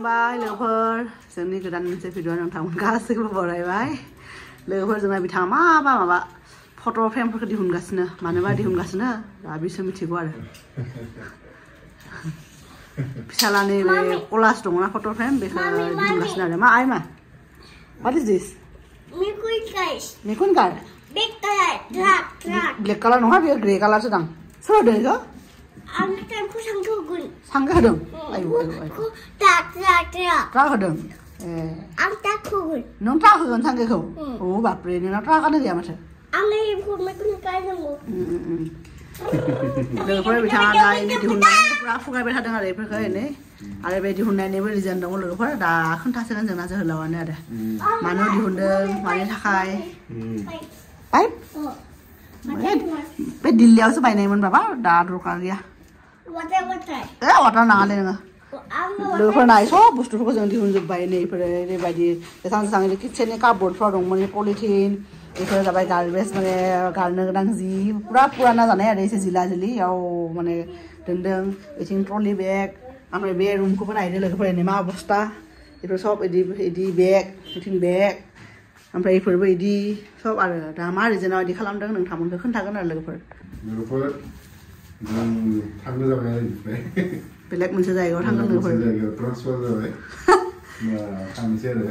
खुलुमबाय लोगोफोर जोंनि गोदान मोनसे भिडिअ नोंथांमोन गासैबो बरायबाय लोगोफोर जोंना बिथाङा माबा फट' फ्रेमफोरखौ दिहुनगासिनो मानोबा दिहुनगासिनो दा बिसोर मिथिगौ आरो फिसालानि बे कलाज दङना फट' फ्रेम बेखौ दिहुनगासिनो आरो मा आइमा What is this? Mikun guard. Big color, Black color नङा बेयो ग्रे कालारसो दां सोर होदों बेखौ आंखौ सांगा होदों आयु ट्राक होदों आं ट्राकखौगोन नों ट्राक होगोन सांगाखौ औ बापरे नोंना ट्राकानो गैया माथो आंनि फर्मेटखौ गायनांगौ लोगोफोर बिथाङा दा एनै दिहुननानै पुरा फुगायबाय थादों आरो बेफोरखौ एनै आरो बे दिहुननायनिबो रिजन दङ लोगोफोर दा खोन्थासिगोन जोंना जोहोलावानो आरो मानो दिहुनदों मानि थाखाय पाइप बे दिल्लीयावसो बायनायमोन बाबा दा दरकार गैया वाटार नाङालै नोङो लोगोफोर नाय सब बुस्थुफोरखौ जों दिहुनजोब्बाय नैफोरो ओरैबायदि जेसां जेसां किटचेननि कापबर्डफ्राव दंमोन पलिथिन बेफोरो जाबाय गार्बेज माने गारनो गोनां जि पुरा पुराना जानाय आरो एसे जिला जिलि याव माने दोनदों बेथिं ट्रलि बेग ओमफ्राय बे रुमखौबो नायदो लोगोफोर एनै मा अबस्था बेफोर सब इदि बेग बेथिं बेग ओमफ्राय बेफोरबो इदि सब आरो दा मा रिजनाव इदि खालामदों नोंथांमोनखौ खोन्थागोन आरो लोगोफोर जों थांनो जाबाय आरो बेलेग मोनसे जायगायाव थांगोन लोगोफोर जायगायाव ट्रान्सफार जाबाय थांनोसै आरो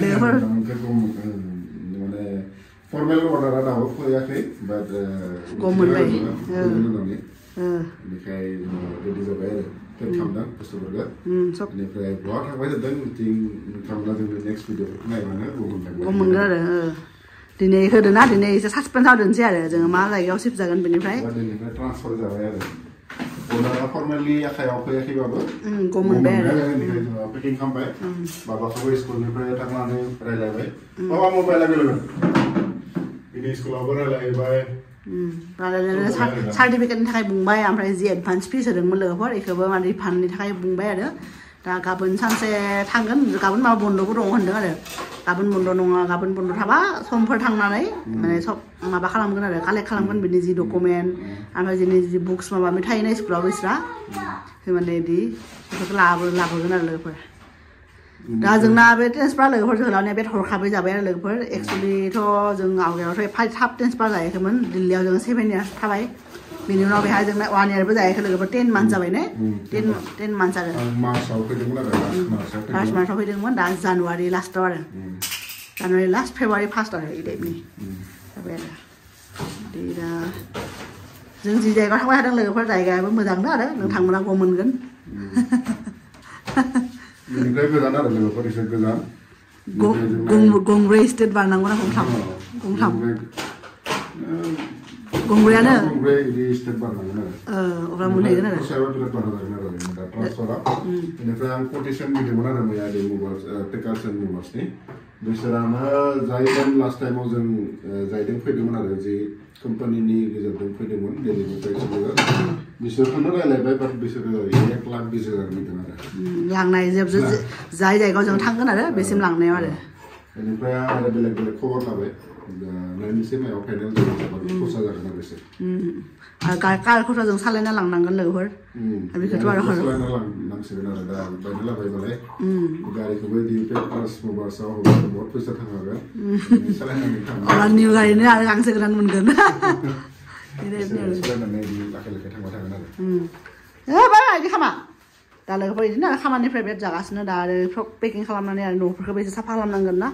लोगोफोर माने फर्मेल अर्डारा दाबो फैयाखै बाट गम मोनबाय बेनिखाय रेडि जाबाय आरो पेक खालामदों बुस्थुफोरखौ बेनिफ्राय बहा थांबाय थादों बिथिं नोंथांमोना जोंनि नेक्स्ट भिडिअफोरखौ नायबानो गम मोनगोन आरो दिनै होदोंना दिनै एसे सासपेन्सआव दोनसै आरो जोङो मा जायगायाव शिफ्ट जागोन बेनिफ्राय ट्रान्सफार जाबाय आरो अर्डारा फर्मेलि आखायाव फैयाखैबाबो गम मोनबाय आरो बेनिफ्राय जोङो पेकिं खालामबाय बाबाखौबो स्कुलनिफ्राय थांनानै रायलायबाय बाबा मबाइल एभेलेबल बिनि स्कुलावबो रायलायबाय सार्टिफिकेटनि थाखाय बुंबाय ओमफ्राय जि एडभान्स फिस होदोंमोन लोगोफोर बेखौबो माने रिफान्डनि थाखाय बुंबाय आरो दा गाबोन सानसे थांगोन गाबोन माबा बन्द'बो दङ होनदों आरो गाबोन बन्द' नङा गाबोन बन्द' थाबा समफोर थांनानै माने सब माबा खालामगोन आरो कालेक्ट खालामगोन बिनि जि डकुमेन्ट ओमफ्राय जोंनि जि बुक्स माबा थायोना स्कुलाव बिस्रा माने बिदि बेफोरखौ लाबोगोन आरो लोगोफोर दा जोंना बे ट्रेन्सफार लोगोफोर जोहोलावनिया बे हरखाबै जाबाय आरो लोगोफोर एक्सुवेलिथ' जों आवगायावथ' थाब ट्रेन्सफार जायाखैमोन दिल्लीयाव जों 7 इयार्स थाबाय बेनि उनाव बेहाय जोंना 1 इयारबो जायाखै लोगोफोर 10 मान्थ जाबाय ने 10 मान्थ आरो मार्चआव फैदोंमोन आरो मार्चआव फैदोंमोन दा जानुवारि लास्टआव आरो जानुवारि लास्ट फेब्रुवारि फार्स्ट आरो बे टाइपनि जाबाय आरो दा जों जि जायगायाव थांबाय थादों लोगोफोर जायगायाबो मोजांनो आरो नोंथांमोना गम मोनगोन बेनिफ्राय गोजान आरो लोगोफोर एसे गोजान गंब्रै स्टेट बारनांगौ ना गंथाम गंब्रैयानो गंब्रै स्टेट बारनांगोन आरो अब्ला मोनहैगोन आरो बिराद बारा जागोन आरो दा ट्रान्सफारा बेनिफ्राय आं कटेसन नुदोंमोन आरो मैया दे टेकार्सन मुभार्सनि बिसोरानो जायदों लास्ट टाइमाव जों जायदों फैदोंमोन आरो जि कम्पानिनि गेजेरजों फैदोंमोन दिल्लीनिफ्राय बिसोरखौनो रायलायबाय बाट बिसोरो 1,20,000 होदों आरो लांनाय जाय जायगायाव जों थांगोन आरो बेसिम लांनायाव आरो बेनिफ्राय आरो बेलेग खबर लाबाय नायनोसै मायाव फाइनेल जागोन खरसा जागोन आरो एसे आरो कारखौथ' जों सालायना लांनांगोन लोगोफोर बेखौथ' आरो सालायना लांनांसिगोन आरो दा बायना लाबायबालाय गारिखौबो बिदि पेपार्स मुभार्सआव बहुत फैसा थांखागोन सालायनानै अब्ला निउ गारिनो आरो गांसे गोदान मोनगोन सालायनानै लाखै थांबाय थागोन आरो बायदि खामा दा लोगोफोर बिदिनो खामानिफ्राय बेट जागासिनो दा आरो सब पेकिं खालामनानै आरो न'फोरखौबो एसे साफा खालामनांगोन ना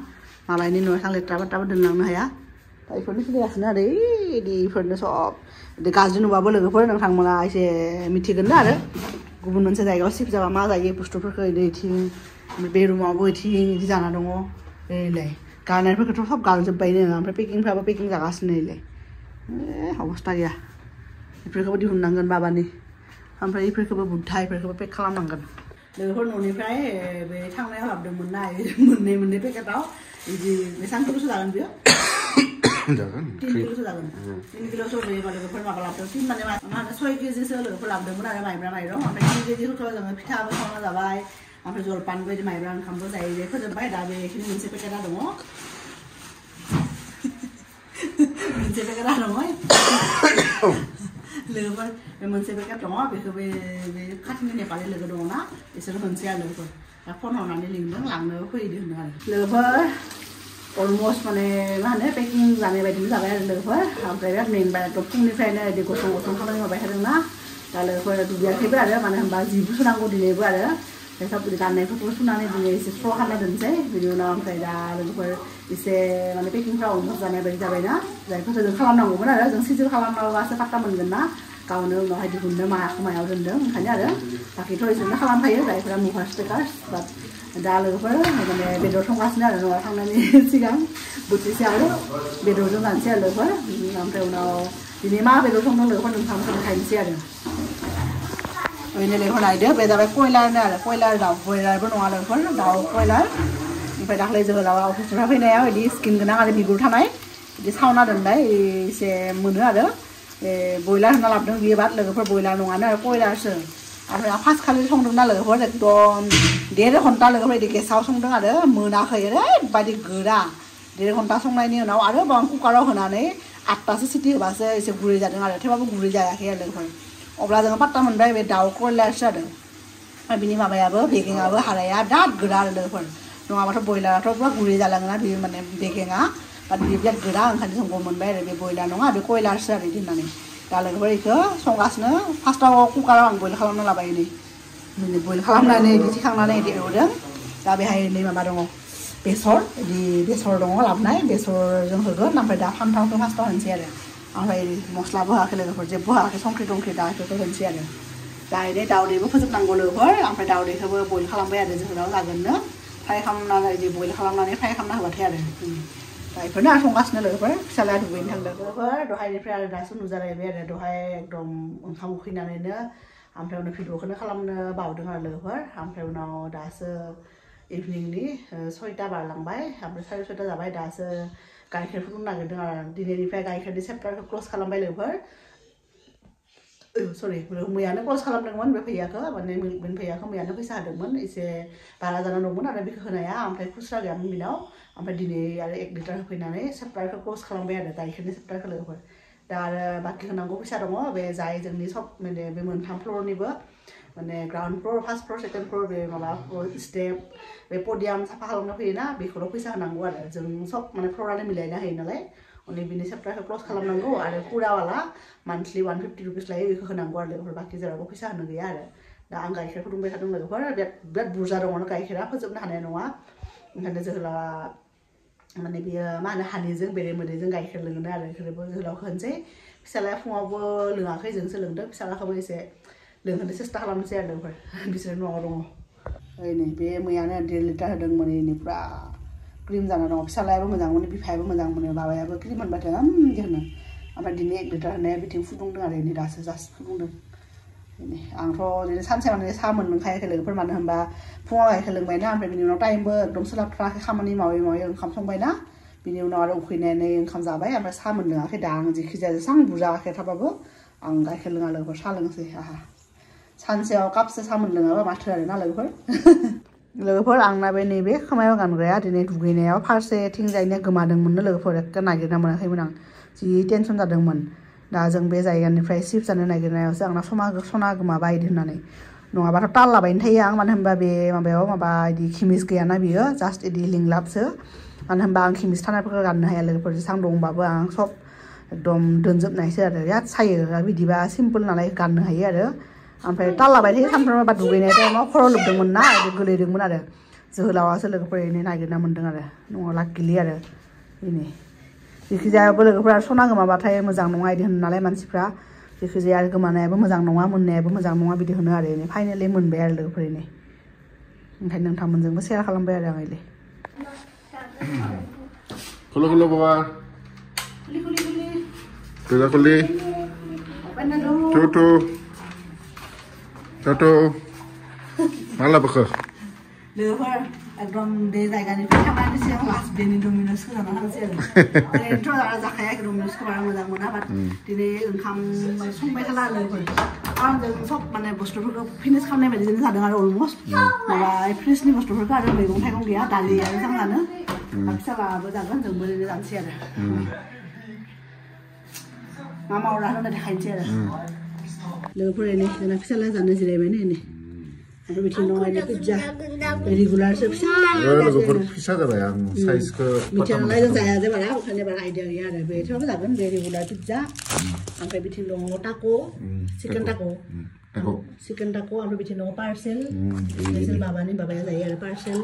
मालायनि न'आव थां लेथ्रा बाथ्राबो दोनलांनो हाया दा बेफोरनो सोलिगासिनो आरो बेफोरनो सब गाज्रि नुबाबो लोगोफोर नोंथांमोना एसे मिथिगोन ना आरो गुबुन मोनसे जायगायाव शिफ्ट जाबा मा जायो बुस्थुफोरखौ इथिं बे रुमावबो इथिं इदि जाना दङ ओरैलाय गारनायफोरखौथ' सब गारजोब्बायनो ओमफ्राय पेकिंफ्राबो पेकिं जागासिनो ओरैलाय अबस्था गैया बेफोरखौबो दिहुननांगोन बाबानि ओमफ्राय बेफोरखौबो बुद्धा बेफोरखौबो पेक खालामनांगोन लोगोफोर न'निफ्राय बे थांनायाव लाबोदोंमोन ना मोननै पेकेटाव बिदि बेसेबां किल'सो जागोन बेयो 3 किल'सो जागोन 3 किल'सो होयोबा लोगोफोर माबा लाबोदों 3 माने मा होनो 6 केजिसो लोगोफोर लाबोदोंमोन आरो माइब्रा माइरं ओमफ्राय 3 केजिखौथ' जोङो फिथाबो संना जाबाय ओमफ्राय जलपानबो बिदि माइब्रा ओंखामबो जायो फोजोबबाय दा बेखिनि मोनसे पेकेटा दङ मोनसे पेकेटा दङ लोगोफोर बे मोनसे पेकेट दङ बेखौ बे खाथिनि नेपालि लोगो दङ ना बिसोर मोनसे आरो लोगोफोर दा फन हरनानै लिंदों लांनो फैदो होनदों आरो लोगोफोर अलमस्ट माने मा होनो पेकिं जानाय बायदिनो जाबाय आरो लोगोफोर ओमफ्राय बिराद मेंबाय फुंनिफ्रायनो बिदि गसं गसं खामानि मावबाय थादोंना दा लोगोफोर दुगैयाखैबो आरो मानो होनबा जिबो सुनांगौ दिनैबो आरो सब गाननायफोरखौ सुनानै दिनै एसे स्र' खालामना दोनसै बिनि उनाव ओमफ्राय दा लोगोफोर एसे माने पेकिंफ्राव अलमस्ट जानाय बायदि जाबायना जायफोरखौ जों खालामनांगौमोन आरो जों सिजोल खालामनांगौबासो पात्ता मोनगोन ना गावनो उनावहाय दिहुननो मायाव दोनदों ओंखायनो आरो बाखिथ' इसोरनो खालामखायो जायफोरा मुभार्स टेकार्स बाट दा लोगोफोर माने बेदर संगासिनो आरो न'आव थांनायनि सिगां बोथिसे आरो बेदरजों जानोसै आरो लोगोफोर ओमफ्राय उनाव दिनै मा बेदर संदों लोगोफोर नोंथांमोनखौ देखायनोसै आरो ओरैनो लोगोफोर नायदो बे जाबाय कयलारनो आरो कयलार दाउ बयलारबो नङा लोगोफोर दाउ कयलार ओमफ्राय दाख्लै जोहोलावा अफिसनिफ्राय फैनायाव बिदि स्किन गोनां आरो बिगुर थानाय बिदि सावना दोननाय एसे मोनो आरो बे बयलार होनना लाबोदों बियो बाट लोगोफोर बयलार नङानो आरो कयलारसो ओमफ्राय फार्स्ट खालि संदोंना लोगोफोर एकदम 1.5 घन्टा लोगोफोर बिदि गेसाव संदों आरो मोनाखै ओरैबायदि गोरा 1.5 घन्टा संनायनि उनाव आरो बां कुकाराव होनानै 8तासो सिटि होबासो एसे गुरै जादों आरो थेवबाबो गुरै जायाखै आरो लोगोफोर अब्ला जोङो पात्ता मोनबाय बे दाउ कयलारसो जादों ओमफ्राय बिनि माबायाबो बेगेङाबो हाराया बिराद गोरा आरो लोगोफोर नङाबाथ' बयलाराथ' पुरा गुरै जालाङोना बेयो माने बेगेङा बाट बेयो बिराद गोरा ओंखायनो जों गम मोनबाय आरो बे बयलार नङा बे कयलारसो आरो बिदि होननानै दा लोगोफोर बेखौ संगासिनो फार्स्टआव कुकाराव आं बयल खालामना लाबाय नै बयल खालामनानै बिदि थिखांनानै बिदि एवदों दा बेहाय नै माबा दङ बेसर बिदि बेसर दङ लाबोनाय बेसरजों होगोन ओमफ्राय दा फान्थावखौ फार्स्टआव होनोसै आरो ओमफ्राय मस्लाबो होआखै लोगोफोर जेबो होआखै संख्रि टंख्रि दा बेफोरखौ होनोसै आरो दा बिदि दाउदैबो फोजोबनांगौ लोगोफोर ओमफ्राय दाउदैखौबो बयल खालामबाय आरो जोहोलाव जागोननो फ्राय खालामनानै बिदि बयल खालामनानै फ्राय खालामना होबाथाय आरो दा बेफोरनो आं संगासिनो लोगोफोर फिसालाया दुगैनो थांदों लोगोफोर दहायनिफ्राय आरो दासो नुजालायबाय आरो दहाय एकदम ओंखाम उखैनानैनो ओमफ्राय उनाव भिडिअखौनो खालामनो बावदों आरो लोगोफोर ओमफ्राय उनाव दासो इभिनिंनि 6ता बारलांबाय ओमफ्राय 6:30 जाबाय दासो गाइखेर फुदुंनो नागिरदों आरो दिनैनिफ्राय गाइखेरनि चेप्टारखौ क्ल'ज खालामबाय लोगोफोर सरि मैयानो क्ल'ज खालामदोंमोन बे फैयाखौ माने बे फैयाखौ मैयानो फैसा होदोंमोन एसे बारा जाना दंमोन आरो बेखौ होनाया ओमफ्राय खुस्रा गैयामोन बिनाव ओमफ्राय दिनै आरो 1 लिटार होफैनानै चेप्टारखौ क्ल'ज खालामबाय आरो गाइखेरनि चेप्टारखौ लोगोफोर दा आरो बाखि होनांगौ फैसा दङ बे जाय जोंनि सब माने बे मोनथाम फ्ल'रनिबो माने ground floor first floor second floor बे माबा स्टेप बे पडियाम साफा खालामनो फैयोना बेखौल' फैसा होनांगौ आरो जों सब माने फ्ल'रानो मिलायना होयो नालाय उन्दै बिनि चेप्टारखौ क्ल'ज खालामनांगौ आरो फुरावाला मान्थलि 150 रुपिस लायो बेखौ होनांगौ आरो लोगोफोर बाखि जेरावबो फैसा होनो गैया आरो दा आं गाइखेर फुदुंबाय थादों लोगोफोर बिराद बुरजा दङ गाइखेरा फोजोबनो हानाय नङा ओंखायनो जोहोलावा माने बियो मा होनो हानिजों बेरे मोदैजों गाइखेर लोङो आरो बेखौबो जोहोलावखौ होनोसै फिसालाया फुङावबो लोङाखै जोंसो लोंदों फिसालाखौबो एसे लोंहोनो सेस्था खालामनोसै आरो लोगोफोर बिसोर न'आव दङ ओइ बे मैयानो 1.5 लिटार होदोंमोन इनि पुरा क्रिम जाना दङ फिसालायाबो मोजां मोनो बिफायाबो मोजां मोनो बाबायाबो क्रिम मोनबाथाय बिदि होनो ओमफ्राय दिनै 1 लिटार होनाया बिथिं फुदुंदों आरो इनि दासो जास्ट फुदुंदों आंथ' दिनै सानसे माने साहा मोनलोंखायाखै लोगोफोर मानो होनबा फुङाव गाइखेर लोंबायना ओमफ्राय बिनि उनाव टाइमबो एकदम सोलाबथाराखै खामानि मावै मावै ओंखाम संबायना बिनि उनाव आरो उखैनानै ओंखाम जाबाय ओमफ्राय साहा मोनलोङाखै दा आं जेखि जाया जेसेबां बुरजा गाइखेर थाबाबो आं गाइखेर लोङा लोगोफोर साहा लोंसै आहा सानसेयाव कापसे साहा मोनलोङाबा माथो आरोना लोगोफोर आंना बे नैबे खोमायाव गानग्राया दिनै दुगैनायाव फारसेथिंजायनो गोमादोंमोननो लोगोफोर एखे नागिरना मोनाखैमोन आं जि टेनसन जादोंमोन दा जों बे जायगानिफ्राय शिफ्ट जानो नागिरनायावसो आंना सना गोमाबाय इदि होननानै नङाबाथ' ताल लाबायनो थायो आं मानो होनबा बे माबायाव माबा इदि खिमिस गैयाना बियो जास्ट इदि लिंलाबसो मानो होनबा आं खिमिस थानायफोरखौ गाननो हाया लोगोफोर जेसेबां दंबाबो आं सब एकदम दोनजोबनायसो आरो बिराद सायो बिदिबा सिम्पोल नालाय गाननो हायो आरो ओमफ्राय ताल लाबाय थायो सानफ्रोमबो बा दुगैनाय टाइमाव खर' लोबदोंमोन ना बिदि गोलैदोंमोन आरो जोहोलावासो लोगोफोर इनो नागिरना मोन्दों आरो न'आव लाकिलि आरो बेनो जेखिजायाबो लोगोफोरा सना गोमाबाथाय मोजां नङा इदि होनो नालाय मानसिफ्रा जेखिजाया आरो गोमानायाबो मोजां नङा मोननायाबो मोजां नङा बिदि होनो आरो इनो फाइनालि मोनबाय आरो लोगोफोर इनो ओंखायनो नोंथांमोनजोंबो शेयार खालामबाय आरो आं इले खुलो बाबा खुली Tutu malah bekah. Lepas एकदम दे जायगानिफ्राय थांनानै सिगां लास्ट डेनि डमिनसखौ जाना थांसै आरो ओरैनोथ' जाना जाखाया डमिनसखौ बारा मोजां मोना बाट दिनै ओंखाम संबाय थाला लोगोफोर आं जों सब माने बुस्थुफोरखौ फिनिश खालामनाय बायदिनो जादों आरो अलमस्ट माबा फ्रिजनि बुस्थुफोरखौ आरो मैगं थाइगं गैया दालि आरो जों जानो फिसालाबो जागोन जोंबो ओरैनो जानोसै आरो मा मावना होनो देखायनोसै आरो लोगोफोर नै जोंना फिसाला जानो जिरायबाय नै आरो बिथिं दङ नै पिज्जा रेगुलारसो फिसा लोगोफोर फिसा जाबाय आं साइजखौ मिथियालाय जों जाया जे बारा ओंखायनो बारा आइडिया गैया आरो बे थेवबो जागोन बे रेगुलार पिज्जा ओमफ्राय बिथिं दङ टाक' चिकेन टाक' ओमफ्राय बिथिं दङ पार्सेल बाबाया जायो आरो पार्सेल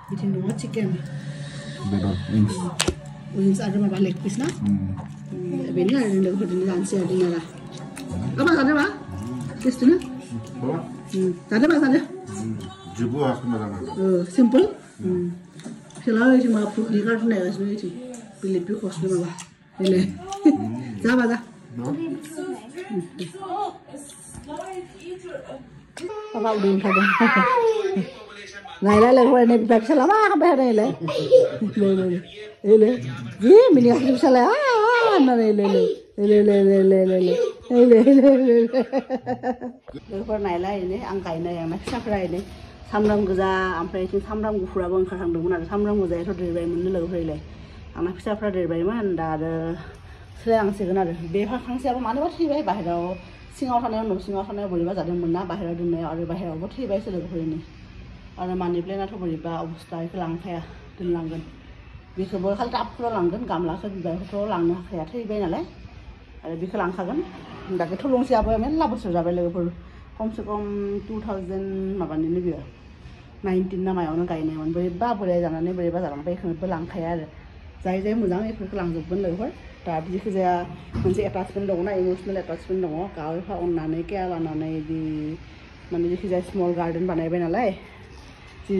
बिथिं दङ चिकेन उइंस आरो माबा लेग पिस ना बेनो आरो लोगोफोरजों जानोसै आरो Dinara apa sana ba? Kistuna? Sana ba sana? Jibu aku malam. Simple. Selalu cuma di kartu nih guys nih pilih kos dulu ba. Ini. Sama dah. Apa udah kada? Naila lagi ini bebek selama apa hari ini? Ini. Ye mini aku salah. Nana ini. लोगोफोर नायलाय ini आं गायनाय आंना फिसाफोरा ini सामब्राम गोजा ओमफ्राय इथिं सामब्राम गुफुराबो ओंखारहांदोंमोन आरो सामब्राम गोजायाथ' देरबायमोन लोगोफोरलाय आंना फिसाफोरा देरबायमोन दा आरो सोलायलांसिगोन आरो बे फांसेयाबो मानोबा थैबाय बाहेराव सिङाव थानायाव न' सिङाव थानायाव बोरैबा जादोंमोन ना बाहेराव दोननायाव आरो बाहेरावबो थैबायसो लोगोफोरनि आरो मानि प्लेनाथ' बोरैबा अबस्था बेखौ लांखाया दोनलांगोन बेखौबो खालि टाबफोराव लांगोन गामलाखौ बिबारखौथ' लांनो हाखाया थैबाय नालाय आरो बेखौ लांखागोन दाथ' थुलुंसियाबो मेरला बोसोर जाबाय लोगोफोर खमसे खम 2000 माबानिनो बियो 19 ना मायावनो गायनायमोन बोरैबा बोराय जानानै बोरैबा जालांबाय बेखौबो लांखाया आरो जाय जाय मोजां बेफोरखौ लांजोबगोन लोगोफोर दा जिखि जाया मोनसे एटाचमेन्ट दङ ना इमोसनेल एटाचमेन्ट दङ गाव एफा अननानै केयार लानानै बिदि माने जिखि जाया स्मल गार्डेन बानायबाय नालाय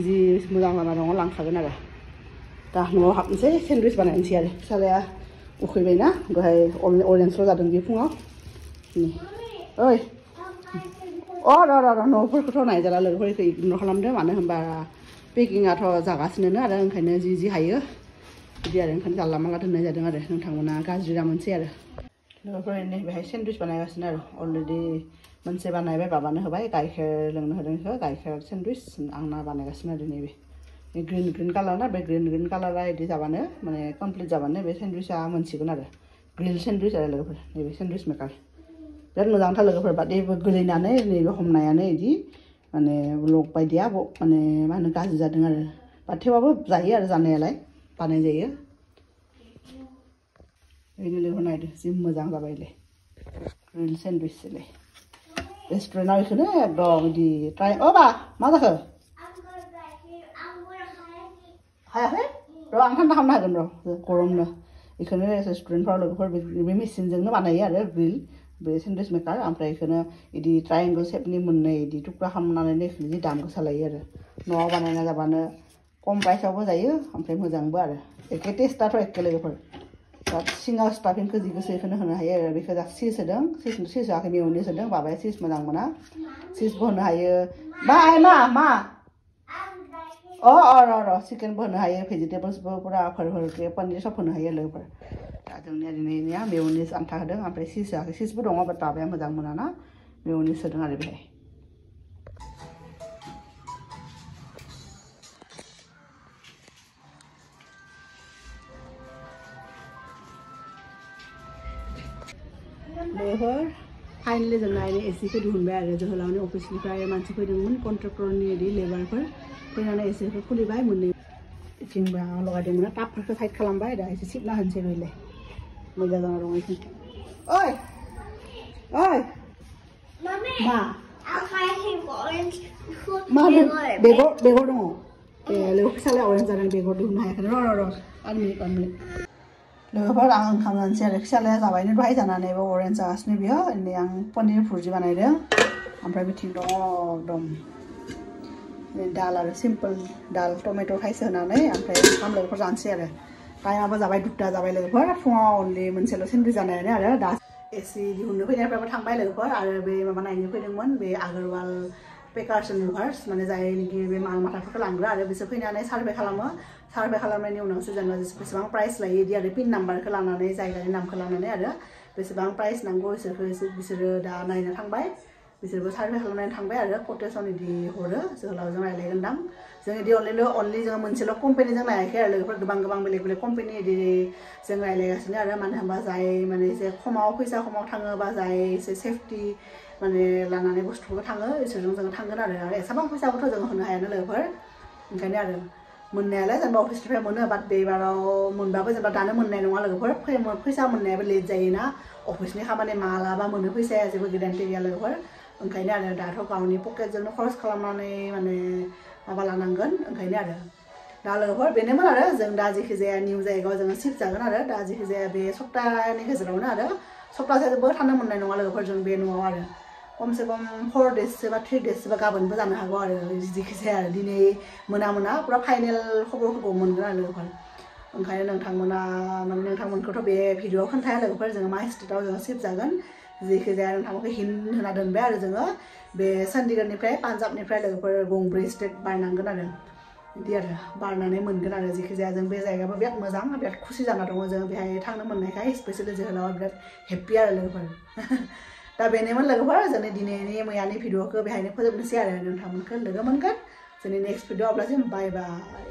जि मोजां लामा दङ लांखागोन आरो दा न'आव हाबनोसै सेन्डउइच बानायनोसै आरो फिसालाया उखैबायना दहाय अरेन्जल' जादों बे फुङाव ओइ र' न'फोरखौथ' नायजाला लोगोफोरखौ इगनर खालामदो मानो होनबा पेकिंआथ' जागासिनो आरो ओंखायनो जि हायो बिदि आरो ओंखायनो जानला मानला दोननाय जादों आरो नोंथांमोना गाज्रि दामोनसै आरो लोगोफोर बेहाय सेन्डउइच बानायगासिनो आरो अलरेडि मोनसे बानायबाय बाबानो होबाय गाइखेर लोंनो होदों बेखौ गाइखेर सेन्डउइच आंना बानायगासिनो आरो नैबे ग्रीन कालार ना बे ग्रीन कालारा बिदि जाबानो माने कमप्लिट जाबानो बे सेन्डउइचआ मोनसिगोन आरो ग्रिल सेन्डउइच आरो लोगोफोर नैबे सेन्डउइच मेकार बिराद मोजांथार लोगोफोर बादि गोलैनानै नैबे हमनायानो बिदि माने ब्लक बायदिया माने मा होनो गाज्रि जादों आरो बा थेवबाबो जायो आरो जानायालाय बानाय जायो बेनो लोगोफोर नायदो जि मोजां जाबायलै ग्रिल सेन्डउइचलाय रेस्टुरेन्टआव बेखौनो एकदम बिदि ट्राइ बा मा जाखो हायाखै र' आं थान्दा खालामनो हागोन र' गरमनो बेखौनो रेस्टुरेन्टफ्राव लोगोफोर बे मेसिनजोंनो बानायो आरो ग्रिल बे सेन्डउइच मेकार ओमफ्राय बेखौनो बिदि ट्रायंगल शेपनि मोननै बिदि टुक्रा खालामनानै जि दाम गोसा लायो आरो न'आव बानायना जाबानो खम प्राइसआवबो जायो ओमफ्राय मोजांबो आरो एखे टेस्टआथ' एखे लोगोफोर दा सिङाव स्टाफिंखौ जि गोसो बेखौनो होनो हायो आरो बेखौ दा चिज होदों चिज होआखै मेयनिस होदों बाबाया चिज मोजां मोना चिजबो होनो हायो मा र' चिकेनबो होनो हायो भेजिटेबल्सबो पुरा पनिर सब होनो हायो लोगोफोर दा जोंनिया दिनैनिया मेयनिस आन्था होदों ओमफ्राय चिज होआखै चिजबो दङ बाट बाबाया मोजां मोना ना मेयनिस होदों आरो बेहाय लोगोफोर फाइनलि जोंना एसिखौ दिहुनबाय आरो जोहोलावनि अफिसनिफ्राय मानसि फैदोंमोन कन्ट्रेक्टरनि बिदि लेबारफोर फैनानै एसिखौ खुलिबाय मोननै थिंबा लगायदोंमोन टाबफोरखौ साइड खालामबाय दा एसे सिबना होनोसै रैलाय मोजां जाना दं एसे ओइ मा बेगर दङ लोगो फिसालाया अरेन्ज जादों बेगर दिहुननो हायाखै र' 1 मिनिट लोगोफोर आं ओंखाम जानोसै आरो फिसालाया जाबायनो दहाय जानानैबो अरेन्ज जागासिनो बियो नै आं पनिर भुर्जि बानायदों ओमफ्राय बिथिं दङ एकदम दाल आरो सिम्पोल दाल टमेट' थाइसे होनानै ओमफ्राय ओंखाम लोगोफोर जानोसै आरो टाइमाबो जाबाय 2टा जाबाय लोगोफोर फुङाव अनलि मोनसेल' सेन्डउइच जानायानो आरो दा एसि दिहुननो फैनायफ्राबो थांबाय लोगोफोर आरो बे माबा नायनो फैदोंमोन बे आगरवाल पेकार्स एन्ड मुभार्स माने जायनोखि बे माल माथाफोरखौ लांग्रा आरो बिसोर फैनानै सार्भे खालामो सार्भे खालामनायनि उनावसो जेनेबा बेसेबां प्राइस लायो बिदि आरो पिन नाम्बारखौ लानानै जायगानि नामखौ लानानै आरो बेसेबां प्राइस नांगौ बिसोरो दा नायनो थांबाय बिसोरबो सार्भे खालामनानै थांबाय आरो कटेसन इदि हरो जोहोलावजों रायलायगोनदां जों इदि अनलि जों मोनसेल' कम्पानिजों नायाखै आरो लोगोफोर गोबां बेलेग कम्पानि इदि जों रायलायगासिनो आरो मानो होनबा जाय माने एसे फैसा खमाव थाङो बा जाय एसे सेफटि माने लानानै बुस्थुफोरखौ थाङो इसोरजों जों थांगोन आरो एसेबां फैसाखौथ' जों होनो हायाना लोगोफोर ओंखायनो आरो मोननायालाय जेनेबा अफिसनिफ्राय मोनो बाट बेबाराव मोनबाबो जेनेबा दानो मोननाय नङा लोगोफोर फैसा मोननायाबो लेट जायोना अफिसनि खामानि मालाबा मोनो फैसाया जेबो गेरेन्टि गैया लोगोफोर ओंखायनो आरो दाथ' गावनि पकेटजोंनो खरस खालामनानै माने माबा लानांगोन ओंखायनो आरो दा लोगोफोर बेनोमोन आरो जों दा जेखिजाया निउ जायगायाव जोङो शिफ्ट जागोन आरो दा जेखिजाया बे सप्ताहनि गेजेरावनो आरो सप्ताहसेबो थानो मोननाय नङा लोगोफोर जों बे न'आव आरो खमसे खम 4 डेजसो बा 3 डेजसो बा गाबोनबो जानो हागौ आरो जेखिजाया आरो दिनै मोना पुरा फाइनेल खबरफोरखौ मोनगोन आरो लोगोफोर ओंखायनो नोंथांमोनखौथ' बे भिडिअ'आव खोन्थाया लोगोफोर जोङो मा स्टेटआव जोङो शिफ्ट जागोन जेखिजाया नोंथांमोनखौ हिन्ट होना दोनबाय आरो जोङो बे चन्डीगढ़निफ्राय पान्जाबनिफ्राय लोगोफोर गंब्रै स्टेट बारनांगोन आरो बिदि आरो बारनानै मोनगोन आरो जेखिजाया जों बे जायगायाबो बिराद मोजां बिराद खुसि जाना दङ जों बेहाय थांनो मोननायखाय स्पेसियेलि जोहोलावा बिराद हेप्पि आरो लोगोफोर दा बेनोमोन लोगोफोर जोंनि दिनैनि मैयानि भिडिअ'खौ बेहायनो फोजोबनोसै आरो नोंथांमोनखौ लोगो मोनगोन जोंनि नेक्स्ट भिडिअ' अब्लासिम बाय बाय